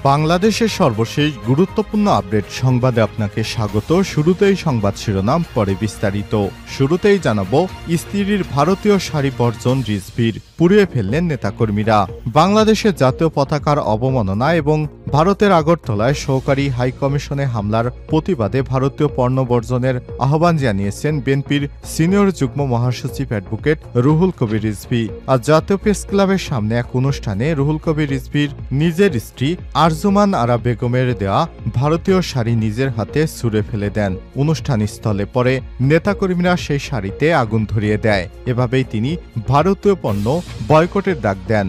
বাংলাদেশের সর্বশেষ গুরুত্বপূর্ণ আপডেট সংবাদে আপনাকে স্বাগত। শুরুতেই সংবাদ শিরোনাম, পরে বিস্তারিত। শুরুতেই জানাবো, স্ত্রীর ভারতীয় শাড়ি বর্জন রিজভির, পুড়িয়ে ফেললেন নেতাকর্মীরা। বাংলাদেশের জাতীয় পতাকার অবমাননা এবং ভারতের আগরতলায় সহকারী হাইকমিশনে হামলার প্রতিবাদে ভারতীয় পণ্য বর্জনের আহ্বান জানিয়েছেন বিএনপির সিনিয়র যুগ্ম মহাসচিব অ্যাডভোকেট রুহুল কবির রিজভী। আজ জাতীয় প্রেস ক্লাবের সামনে এক অনুষ্ঠানে রুহুল কবির রিজভীর নিজের স্ত্রী আরজুমান আরা বেগমের দেয়া ভারতীয় শাড়ি নিজের হাতে ছুঁড়ে ফেলে দেন অনুষ্ঠানস্থলে। পরে নেতাকর্মীরা সেই শাড়িতে আগুন ধরিয়ে দেয়। এভাবেই তিনি ভারতীয় পণ্য বয়কটের ডাক দেন।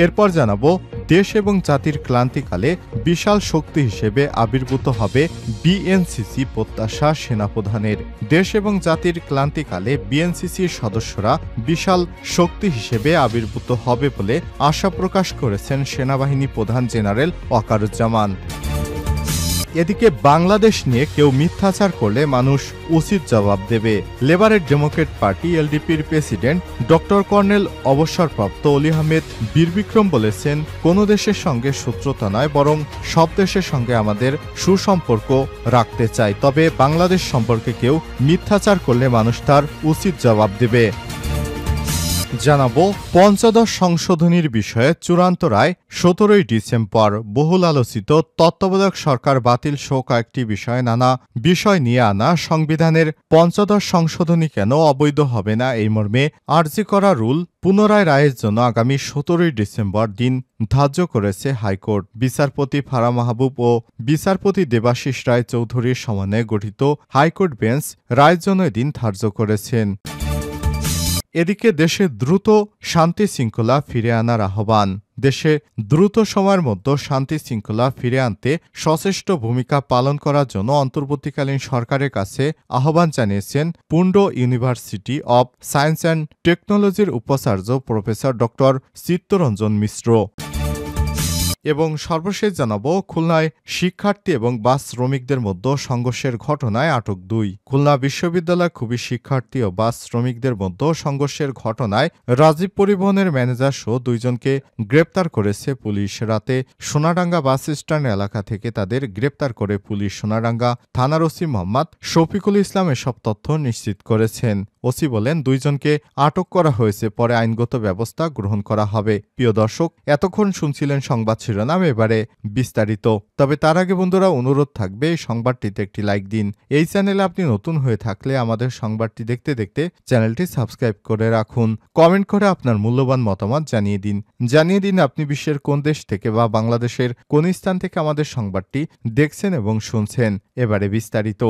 এরপর জানাবো, দেশ এবং জাতির ক্লান্তিকালে বিশাল শক্তি হিসেবে আবির্ভূত হবে বিএনসিসি, প্রত্যাশা সেনাপ্রধানের। দেশ এবং জাতির ক্লান্তিকালে বিএনসিসির সদস্যরা বিশাল শক্তি হিসেবে আবির্ভূত হবে বলে আশা প্রকাশ করেছেন সেনাবাহিনী প্রধান জেনারেল ওয়াকারুজ্জামান। এদিকে বাংলাদেশ নিয়ে কেউ মিথ্যাচার করলে মানুষ উচিত জবাব দেবে। লেবারের ডেমোক্রেট পার্টি এলডিপির প্রেসিডেন্ট ডক্টর কর্নেল অবসরপ্রাপ্ত অলি আহমেদ বীরবিক্রম বলেছেন, কোনো দেশের সঙ্গে শত্রুতা নয়, বরং সব দেশের সঙ্গে আমাদের সুসম্পর্ক রাখতে চাই। তবে বাংলাদেশ সম্পর্কে কেউ মিথ্যাচার করলে মানুষ তার উচিত জবাব দেবে। জানাবো, পঞ্চদশ সংশোধনীর বিষয়ে চূড়ান্ত রায় 17ই ডিসেম্বর। বহুল আলোচিত তত্ত্বাবধায়ক সরকার বাতিল সহ কয়েকটি বিষয়ে নানা বিষয় নিয়ে আনা সংবিধানের পঞ্চদশ সংশোধনী কেন অবৈধ হবে না, এই মর্মে আর্জি করা রুল পুনরায় রায়ের জন্য আগামী 17ই ডিসেম্বর দিন ধার্য করেছে হাইকোর্ট। বিচারপতি ফারাহ মাহবুব ও বিচারপতি দেবাশিস রায় চৌধুরীর সমন্বয়ে গঠিত হাইকোর্ট বেঞ্চ রায়ের জন্য এদিন ধার্য করেছেন। এদিকে দেশে দ্রুত শান্তি শৃঙ্খলা ফিরে আনার আহ্বান। দেশে দ্রুত সময়ের মধ্যে শান্তি শৃঙ্খলা ফিরে আনতে সচেষ্ট ভূমিকা পালন করার জন্য অন্তর্বর্তীকালীন সরকারের কাছে আহ্বান জানিয়েছেন পুন্ডো ইউনিভার্সিটি অব সায়েন্স অ্যান্ড টেকনোলজির উপাচার্য প্রফেসর ডক্টর চিত্তরঞ্জন মিশ্র। এবং সর্বশেষ জানাবো, খুলনায় শিক্ষার্থী এবং বাস শ্রমিকদের মধ্যে সংঘর্ষের ঘটনায় আটক 2। খুলনা বিশ্ববিদ্যালয় খুবই শিক্ষার্থী ও বাস শ্রমিকদের মধ্যে সংঘর্ষের ঘটনায় রাজীব পরিবহনের ম্যানেজার সহ 2 জনকে গ্রেপ্তার করেছে পুলিশ। রাতে সোনাডাঙ্গা বাস স্ট্যান্ড এলাকা থেকে তাদের গ্রেপ্তার করে পুলিশ। সোনাডাঙ্গা থানার ওসি মোহাম্মদ শফিকুল ইসলাম এসব তথ্য নিশ্চিত করেছেন। ওসি বলেন, 2 জনকে আটক করা হয়েছে, পরে আইনগত ব্যবস্থা গ্রহণ করা হবে। প্রিয় দর্শক, এতক্ষণ শুনছিলেন সংবাদ শিরোনাম, এবারে বিস্তারিত। তবে তার আগে বন্ধুরা, অনুরোধ থাকবে এই সংবাদটিতে একটি লাইক দিন। এই চ্যানেলে আপনি নতুন হয়ে থাকলে আমাদের সংবাদটি দেখতে দেখতে চ্যানেলটি সাবস্ক্রাইব করে রাখুন। কমেন্ট করে আপনার মূল্যবান মতামত জানিয়ে দিন আপনি বিশ্বের কোন দেশ থেকে বা বাংলাদেশের কোন স্থান থেকে আমাদের সংবাদটি দেখছেন এবং শুনছেন। এবারে বিস্তারিত।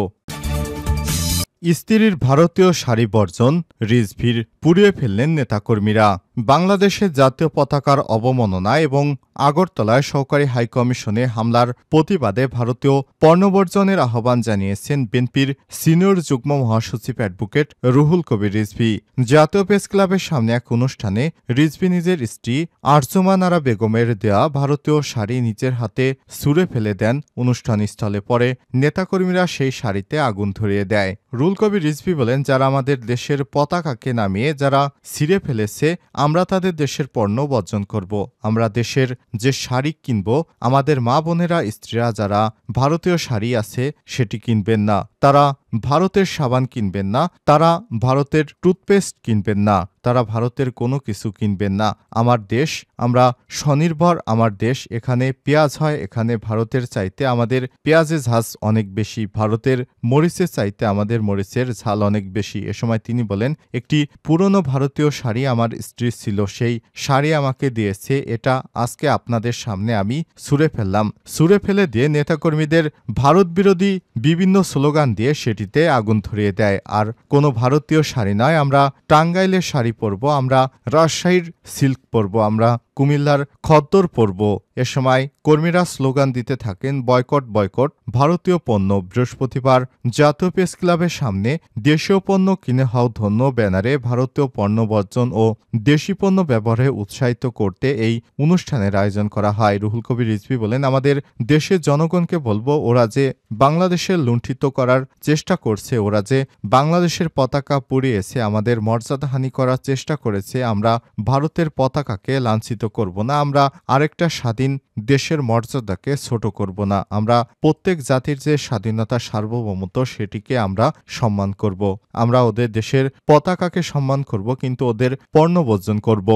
স্ত্রীর ভারতীয় শাড়ি বর্জন রিজভির, পুড়িয়ে ফেললেন নেতাকর্মীরা। বাংলাদেশের জাতীয় পতাকার অবমাননা এবং আগরতলায় সহকারী হাইকমিশনে হামলার প্রতিবাদে ভারতীয় পণ্য বর্জনের আহ্বান জানিয়েছেন বিএনপির সিনিয়র যুগ্ম মহাসচিব অ্যাডভোকেট রুহুল কবির রিজভী। জাতীয় প্রেস ক্লাবের সামনে এক অনুষ্ঠানে রিজভী নিজের স্ত্রী আরজুমান আরা বেগমের দেয়া ভারতীয় শাড়ি নিজের হাতে ছুঁড়ে ফেলে দেন অনুষ্ঠানস্থলে। পরে নেতাকর্মীরা সেই শাড়িতে আগুন ধরিয়ে দেয়। রুহুল কবির রিজভী বলেন, যারা আমাদের দেশের পতাকাকে নামিয়ে যারা ছিঁড়ে ফেলেছে, আমরা তাদের দেশের পণ্য বর্জন করব। আমরা দেশের যে শাড়ি কিনব, আমাদের মা বোনেরা স্ত্রীরা যারা ভারতীয় শাড়ি আছে সেটি কিনবেন না, তারা ভারতের সাবান কিনবেন না, তারা ভারতের টুথপেস্ট কিনবেন না, তারা ভারতের কোনো কিছু কিনবেন না। আমার দেশ, আমরা স্বনির্ভর, আমার দেশ, এখানে পেঁয়াজ হয়, এখানে ভারতের চাইতে আমাদের পেঁয়াজের ঝাঁজ অনেক বেশি, ভারতের মরিচের চাইতে আমাদের মরিচের ঝাল অনেক বেশি। এ সময় তিনি বলেন, একটি পুরনো ভারতীয় শাড়ি আমার স্ত্রীর ছিল, সেই শাড়ি আমাকে দিয়েছে, এটা আজকে আপনাদের সামনে আমি ছুঁড়ে ফেলে দিয়ে নেতাকর্মীদের ভারত বিরোধী বিভিন্ন স্লোগান দিয়ে সেটিতে আগুন ধরিয়ে দেয়। আর কোনো ভারতীয় শাড়ি নয়, আমরা টাঙ্গাইলের শাড়ি পরব, আমরা রাজশাহীর সিল্ক পরব, আমরা কুমিল্লার খদ্দর পরব। এ সময় কর্মীরা স্লোগান দিতে থাকেন, বয়কট বয়কট ভারতীয় পণ্য। বৃহস্পতিবার জাতীয় প্রেস ক্লাবের সামনে দেশীয় পণ্য কিনে হও ধন্য ব্যানারে ভারতীয় পণ্য বর্জন ও দেশি পণ্য ব্যবহারে উৎসাহিত করতে এই অনুষ্ঠানের আয়োজন করা হয়। রুহুল কবির রিজভী বলেন, আমাদের দেশের জনগণকে বলবো, ওরা যে বাংলাদেশের লুণ্ঠিত করার চেষ্টা করছে, ওরা যে বাংলাদেশের পতাকা পুড়িয়েছে, আমাদের মর্যাদাহানি করার চেষ্টা করেছে, আমরা ভারতের পতাকাকে লাঞ্ছিত করব না, আমরা আরেকটা স্বাধীন দেশের মর্যাদাকে ছোট করব না, আমরা প্রত্যেক জাতির যে স্বাধীনতা সার্বভৌমত্ব সেটিকে আমরা সম্মান করব, আমরা ওদের দেশের পতাকাকে সম্মান করব, কিন্তু ওদের পণ্য বর্জন করব।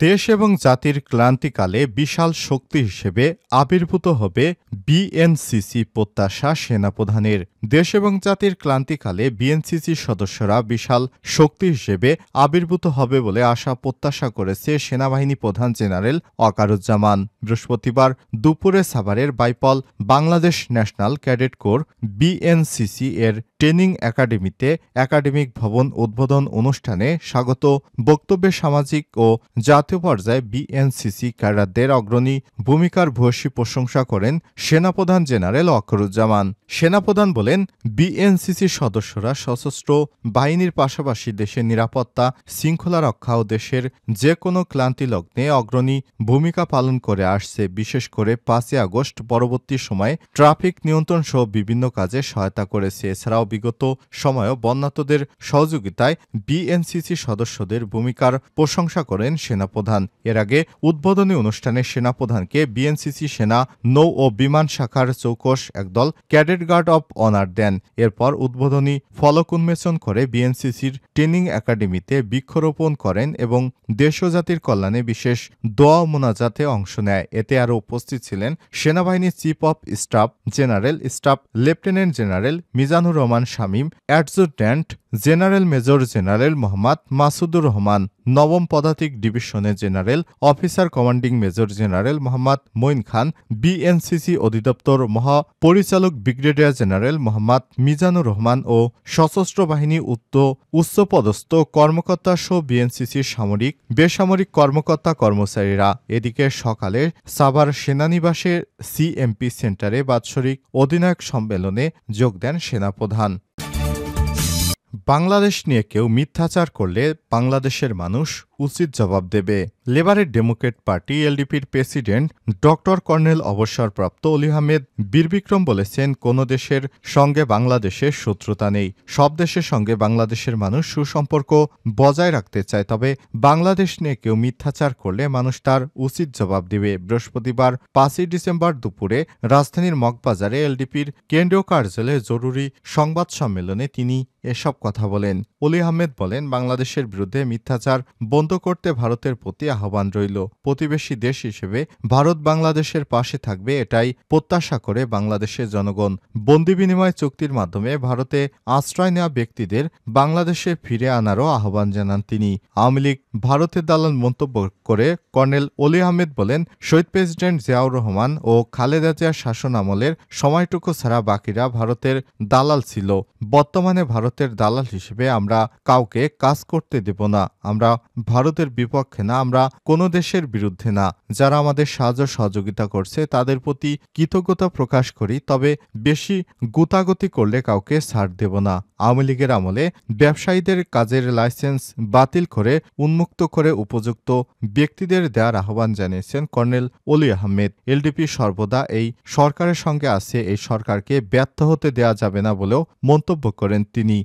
দেশ এবং জাতির ক্লান্তিকালে বিশাল শক্তি হিসেবে আবির্ভূত হবে বিএনসিসি প্রত্যাশা সেনাপ্রধানের। দেশ এবং জাতির ক্লান্তিকালে বিএনসিসির সদস্যরা বিশাল শক্তি হিসেবে আবির্ভূত হবে বলে আশা প্রত্যাশা করেছে সেনাবাহিনী প্রধান জেনারেল ওয়াকারুজ্জামান। বৃহস্পতিবার দুপুরে সাভারের Baipail Bangladesh national cadet corps BNCC এর ট্রেনিং একাডেমিতে একাডেমিক ভবন উদ্বোধন অনুষ্ঠানে স্বাগত বক্তব্যে সামাজিক ও জাতীয় পর্যায়ে বিএনসিসি ক্যাডারদের অগ্রণী ভূমিকার ভূয়সী প্রশংসা করেন সেনাপ্রধান জেনারেল ওয়াকারুজ্জামান। সেনাপ্রধান বলেন, বিএনসিসির সদস্যরা সশস্ত্র বাহিনীর পাশাপাশি দেশের নিরাপত্তা, শৃঙ্খলা রক্ষা ও দেশের যে কোনো ক্লান্তিলগ্নে অগ্রণী ভূমিকা পালন করে আসছে। বিশেষ করে 5ই আগস্ট পরবর্তী সময়ে ট্রাফিক নিয়ন্ত্রণ সহ বিভিন্ন কাজে সহায়তা করেছে। এছাড়াও বিগত সময়েও বন্যার্তদের সহযোগিতায় বিএনসিসি সদস্যদের ভূমিকার প্রশংসা করেন সেনাপ্রধান। এর আগে উদ্বোধনী অনুষ্ঠানে সেনাপ্রধানকে বিএনসিসি সেনা নৌ ও বিমান শাখার চৌকস একদল ক্যাডেট গার্ড অব অনার দেন। এরপর উদ্বোধনী ফলক উন্মোচন করে বিএনসিসির ট্রেনিং একাডেমিতে বৃক্ষরোপণ করেন এবং দেশ ও জাতির কল্যাণে বিশেষ দোয়া ও মোনাজাতে অংশ নেয়। এতে আরও উপস্থিত ছিলেন সেনাবাহিনীর chief of staff general staff lieutenant general Mizanur Rahman Shamim, adjutant general major general Mohammad Masudur Rahman, নবম পদাতিক ডিভিশনের general officer commanding major general Mohammad Moin Khan, BNCC অধিদপ্তর মহাপরিচালক ব্রিগেডিয়ার জেনারেল মোহাম্মদ মিজানুর রহমান ও সশস্ত্র বাহিনী উচ্চপদস্থ কর্মকর্তা সহ বিএনসিসির সামরিক বেসামরিক কর্মকর্তা কর্মচারীরা। এদিকে সকালে সাভার সেনানিবাসের সিএমপি সেন্টারে বাৎসরিক অধিনায়ক সম্মেলনে যোগ দেন সেনাপ্রধান। বাংলাদেশ নিয়ে কেউ মিথ্যাচার করলে বাংলাদেশের মানুষ উচিত জবাব দেবে। লেবারের ডেমোক্রেট পার্টি এলডিপির প্রেসিডেন্ট ডক্টর কর্নেল অবসরপ্রাপ্ত অলি আহমেদ বীরবিক্রম বলেছেন, কোনো দেশের সঙ্গে বাংলাদেশের শত্রুতা নেই, সব দেশের সঙ্গে বাংলাদেশের মানুষ সুসম্পর্ক বজায় রাখতে চায়, তবে বাংলাদেশ নিয়ে কেউ মিথ্যাচার করলে মানুষ তার উচিত জবাব দেবে। বৃহস্পতিবার 5ই ডিসেম্বর দুপুরে রাজধানীর মগবাজারে এলডিপির কেন্দ্রীয় কার্যালয়ে জরুরি সংবাদ সম্মেলনে তিনি এসব কথা বলেন। অলি আহমেদ বলেন, বাংলাদেশের বিরুদ্ধে মিথ্যাচার বন্ধ করতে ভারতের প্রতি আহ্বান রইল। প্রতিবেশী দেশ হিসেবে ভারত বাংলাদেশের পাশে থাকবে, এটাই প্রত্যাশা করে বাংলাদেশের জনগণ। বন্দি বিনিময় চুক্তির মাধ্যমে ভারতে আশ্রয় নেওয়া ব্যক্তিদের বাংলাদেশে ফিরে আনারও আহ্বান জানান তিনি। আওয়ামী লীগ ভারতের দালাল মন্তব্য করে কর্নেল অলি আহমেদ বলেন, শহীদ প্রেসিডেন্ট জিয়াউর রহমান ও খালেদা জিয়ার শাসন আমলের সময়টুকু ছাড়া বাকিরা ভারতের দালাল ছিল। বর্তমানে ভারতের দালাল হিসেবে আমরা কাউকে কাজ করতে দেব না। আমরা ভারতের বিপক্ষে না, আমরা কোনো দেশের বিরুদ্ধে না। যারা আমাদের সাহায্য সহযোগিতা করছে তাদের প্রতি কৃতজ্ঞতা প্রকাশ করি, তবে বেশি গুতাগতি করলে কাউকে ছাড় দেব না। আওয়ামী লীগের আমলে ব্যবসায়ীদের কাজের লাইসেন্স বাতিল করে উন্মুক্ত করে উপযুক্ত ব্যক্তিদের দেওয়ার আহ্বান জানিয়েছেন কর্নেল অলি আহমেদ। এলডিপি সর্বদা এই সরকারের সঙ্গে আছে, এই সরকারকে ব্যর্থ হতে দেওয়া যাবে না বলেও মন্তব্য করেন তিনি।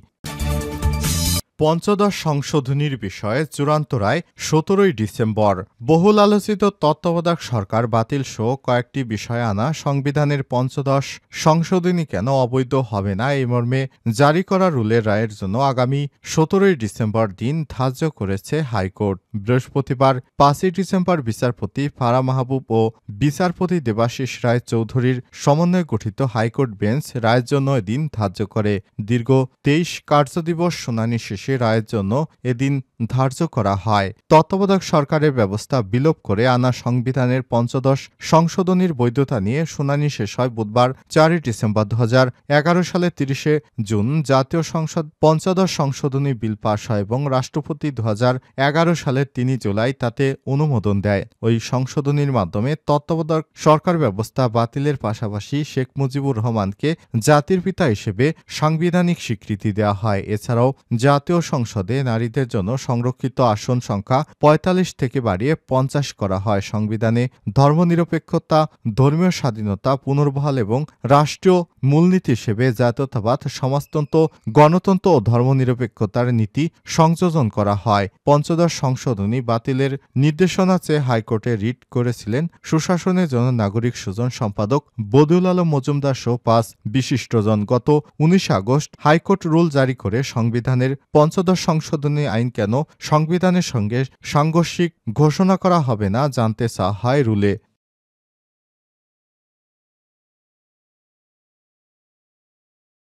পঞ্চদশ সংশোধনীর বিষয়ে চূড়ান্ত রায় 17ই ডিসেম্বর। বহুল আলোচিত তত্ত্বাবধায়ক সরকার বাতিল সহ কয়েকটি বিষয়ে আনা সংবিধানের পঞ্চদশ সংশোধনী কেন অবৈধ হবে না এই মর্মে জারি করা রুলের রায়ের জন্য আগামী 17ই ডিসেম্বর দিন ধার্য করেছে হাইকোর্ট। বৃহস্পতিবার 5ই ডিসেম্বর বিচারপতি ফারা মাহবুব ও বিচারপতি দেবাশিস রায় চৌধুরীর সমন্বয়ে গঠিত হাইকোর্ট বেঞ্চ রায়ের জন্য এদিন ধার্য করে। দীর্ঘ 23 কার্যদিবস শুনানি শেষে রায়ের জন্য এদিন ধার্য করা হয়। তত্ত্বাবধায়ক সরকারের ব্যবস্থা বিলোপ করে আনা সংবিধানের পঞ্চদশ সংশোধনীর বৈধতা নিয়ে শুনানি শেষ হয় বুধবার 4ই ডিসেম্বর। 2011 সালের 30শে জুন জাতীয় সংসদ পঞ্চদশ সংশোধনী বিল পাশ হয় এবং রাষ্ট্রপতি 2011 সালের 3 জুলাই তাতে অনুমোদন দেয়। ওই সংশোধনীর মাধ্যমে তত্ত্বাবধায়ক সরকার ব্যবস্থা বাতিলের পাশাপাশি শেখ মুজিবুর রহমানকে জাতির পিতা হিসেবে সাংবিধানিক স্বীকৃতি দেওয়া হয়। এছাড়াও জাতীয় সংসদে নারীদের জন্য সংরক্ষিত আসন সংখ্যা 45 থেকে বাড়িয়ে 50 করা হয়। সংবিধানে ধর্মনিরপেক্ষতা, ধর্মীয় স্বাধীনতা পুনর্বহাল এবং রাষ্ট্রীয় মূলনীতি হিসেবে জাতীয়তাবাদ, সমাজতন্ত্র, গণতন্ত্র ও ধর্মনিরপেক্ষতার নীতি সংযোজন করা হয়। পঞ্চদশ সংশোধন সংশোধনী বাতিলের নির্দেশনা চেয়ে হাইকোর্টে রিট করেছিলেন সুশাসনের জন্য নাগরিক সুজন সম্পাদক বদিউল আলম মজুমদার সহ 5 বিশিষ্টজন। গত 19 আগস্ট হাইকোর্ট রুল জারি করে সংবিধানের পঞ্চদশ সংশোধনী আইন কেন সংবিধানের সঙ্গে সাংঘর্ষিক ঘোষণা করা হবে না জানতে চাওয়া হয় রুলে।